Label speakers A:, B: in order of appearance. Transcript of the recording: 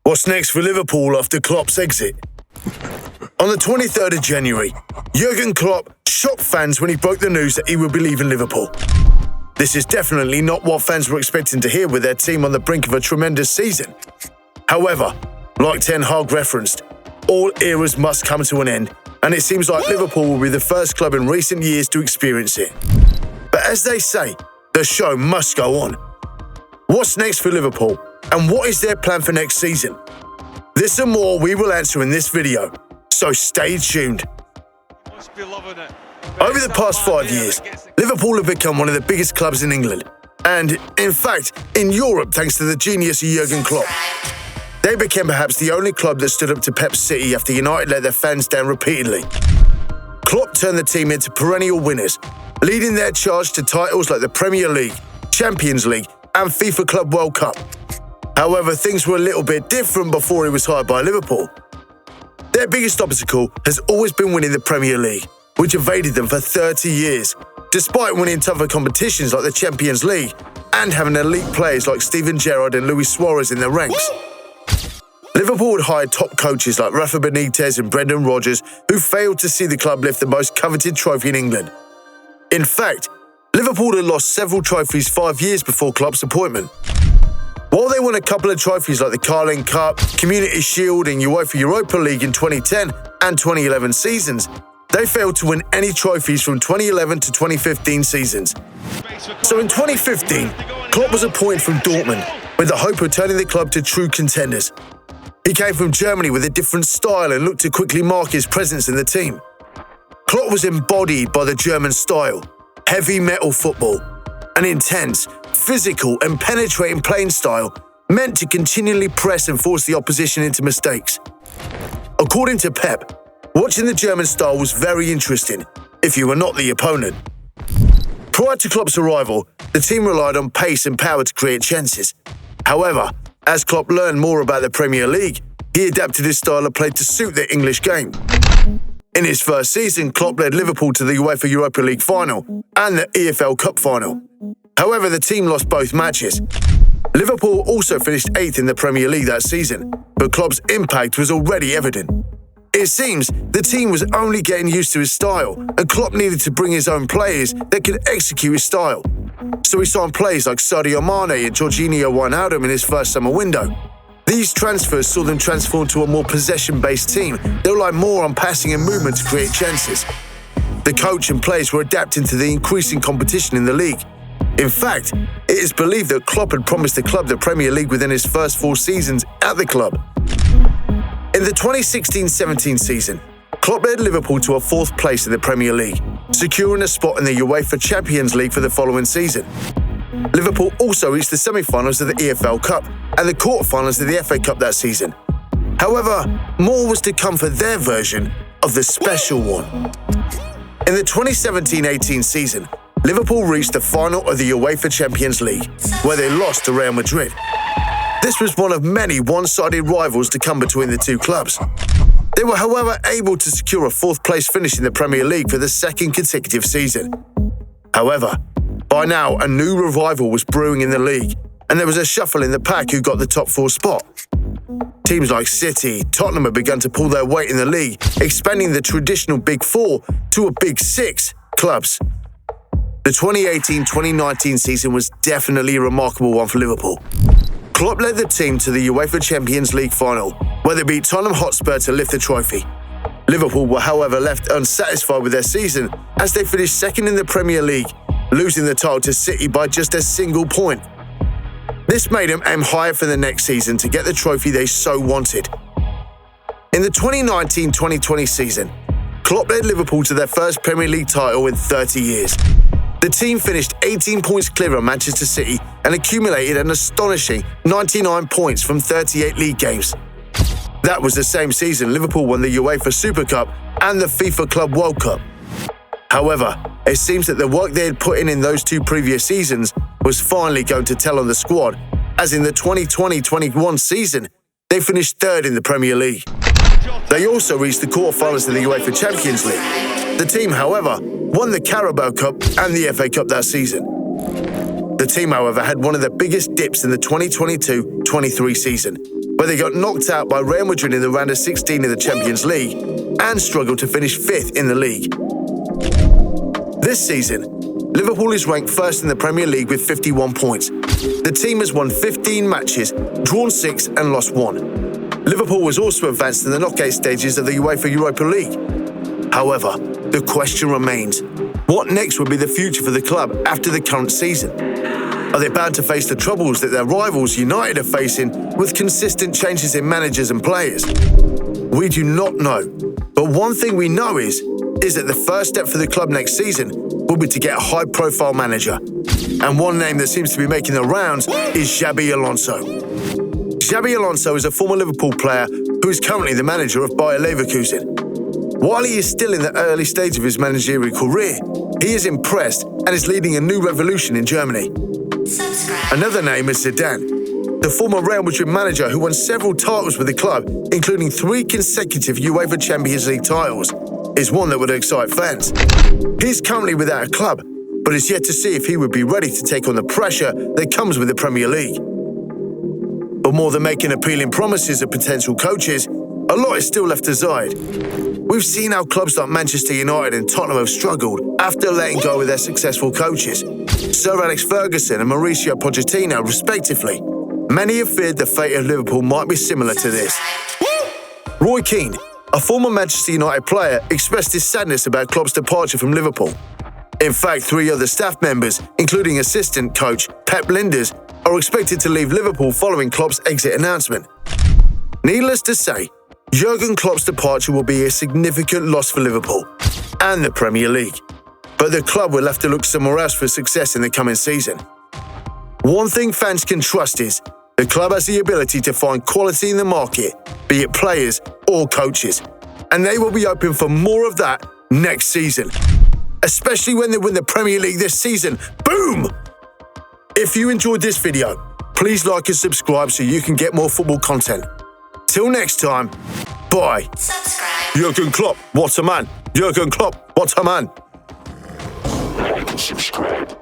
A: What's next for Liverpool after Klopp's exit? On the 23rd of January, Jurgen Klopp shocked fans when he broke the news that he would be leaving Liverpool. This is definitely not what fans were expecting to hear with their team on the brink of a tremendous season. However, like Ten Hag referenced, all eras must come to an end, and it seems like Liverpool will be the first club in recent years to experience it. But as they say, the show must go on. What's next for Liverpool, and what is their plan for next season? This and more we will answer in this video, so stay tuned. Over the past 5 years, Liverpool have become one of the biggest clubs in England, and, in fact, in Europe thanks to the genius of Jurgen Klopp. They became perhaps the only club that stood up to Pep's City after United let their fans down repeatedly. Klopp turned the team into perennial winners, leading their charge to titles like the Premier League, Champions League, and FIFA Club World Cup. However, things were a little bit different before he was hired by Liverpool. Their biggest obstacle has always been winning the Premier League, which evaded them for 30 years, despite winning tougher competitions like the Champions League and having elite players like Steven Gerrard and Luis Suarez in their ranks. Liverpool had hired top coaches like Rafa Benitez and Brendan Rodgers, who failed to see the club lift the most coveted trophy in England. In fact, Liverpool had lost several trophies 5 years before Klopp's appointment. While they won a couple of trophies like the Carling Cup, Community Shield and UEFA Europa League in 2010 and 2011 seasons, they failed to win any trophies from 2011 to 2015 seasons. So in 2015, Klopp was appointed from Dortmund with the hope of turning the club to true contenders. He came from Germany with a different style and looked to quickly mark his presence in the team. Klopp was embodied by the German style, heavy metal football, an intense, physical and penetrating playing style meant to continually press and force the opposition into mistakes. According to Pep, watching the German style was very interesting if you were not the opponent. Prior to Klopp's arrival, the team relied on pace and power to create chances. However, as Klopp learned more about the Premier League, he adapted his style of play to suit the English game. In his first season, Klopp led Liverpool to the UEFA Europa League final and the EFL Cup final. However, the team lost both matches. Liverpool also finished 8th in the Premier League that season, but Klopp's impact was already evident. It seems the team was only getting used to his style, and Klopp needed to bring his own players that could execute his style. So he signed players like Sadio Mane and Jorginho Wijnaldum in his first summer window. These transfers saw them transform to a more possession-based team that relied more on passing and movement to create chances. The coach and players were adapting to the increasing competition in the league. In fact, it is believed that Klopp had promised the club the Premier League within his first 4 seasons at the club. In the 2016-17 season, Klopp led Liverpool to a 4th place in the Premier League, securing a spot in the UEFA Champions League for the following season. Liverpool also reached the semi-finals of the EFL Cup and the quarter-finals of the FA Cup that season. However, more was to come for their version of the special one. In the 2017-18 season, Liverpool reached the final of the UEFA Champions League, where they lost to Real Madrid. This was one of many one-sided rivals to come between the two clubs. They were, however, able to secure a 4th place finish in the Premier League for the 2nd consecutive season. However, by now a new revival was brewing in the league, and there was a shuffle in the pack who got the top 4 spot. Teams like City, Tottenham had begun to pull their weight in the league, expanding the traditional Big 4 to a Big 6 clubs. The 2018-2019 season was definitely a remarkable one for Liverpool. Klopp led the team to the UEFA Champions League final, where they beat Tottenham Hotspur to lift the trophy. Liverpool were, however, left unsatisfied with their season as they finished 2nd in the Premier League, losing the title to City by just a single point. This made them aim higher for the next season to get the trophy they so wanted. In the 2019-2020 season, Klopp led Liverpool to their first Premier League title in 30 years. The team finished 18 points clear of Manchester City and accumulated an astonishing 99 points from 38 league games. That was the same season Liverpool won the UEFA Super Cup and the FIFA Club World Cup. However, it seems that the work they had put in those 2 previous seasons was finally going to tell on the squad, as in the 2020-21 season, they finished 3rd in the Premier League. They also reached the quarter-finals of the UEFA Champions League. The team, however, won the Carabao Cup and the FA Cup that season. The team, however, had one of the biggest dips in the 2022-23 season, where they got knocked out by Real Madrid in the round of 16 of the Champions League and struggled to finish 5th in the league. This season, Liverpool is ranked first in the Premier League with 51 points. The team has won 15 matches, drawn 6 and lost 1. Liverpool was also advanced in the knockout stages of the UEFA Europa League. However, the question remains, what next will be the future for the club after the current season? Are they bound to face the troubles that their rivals United are facing with consistent changes in managers and players? We do not know, but one thing we know is that the first step for the club next season will be to get a high-profile manager. And one name that seems to be making the rounds is Xabi Alonso. Xabi Alonso is a former Liverpool player who is currently the manager of Bayer Leverkusen. While he is still in the early stage of his managerial career, he is impressed and is leading a new revolution in Germany. Another name is Zidane, the former Real Madrid manager who won several titles with the club, including 3 consecutive UEFA Champions League titles, is one that would excite fans. He's currently without a club, but is yet to see if he would be ready to take on the pressure that comes with the Premier League. But more than making appealing promises of potential coaches, a lot is still left desired. We've seen how clubs like Manchester United and Tottenham have struggled after letting go of their successful coaches, Sir Alex Ferguson and Mauricio Pochettino, respectively. Many have feared the fate of Liverpool might be similar to this. Roy Keane, a former Manchester United player, expressed his sadness about Klopp's departure from Liverpool. In fact, 3 other staff members, including assistant coach Pep Lijnders, are expected to leave Liverpool following Klopp's exit announcement. Needless to say, Jurgen Klopp's departure will be a significant loss for Liverpool and the Premier League, but the club will have to look somewhere else for success in the coming season. One thing fans can trust is the club has the ability to find quality in the market, be it players or coaches, and they will be open for more of that next season, especially when they win the Premier League this season. Boom! If you enjoyed this video, please like and subscribe so you can get more football content. Till next time, bye.
B: Subscribe.
A: Jurgen Klopp, what a man. Jurgen Klopp, what a man.
C: Like and subscribe.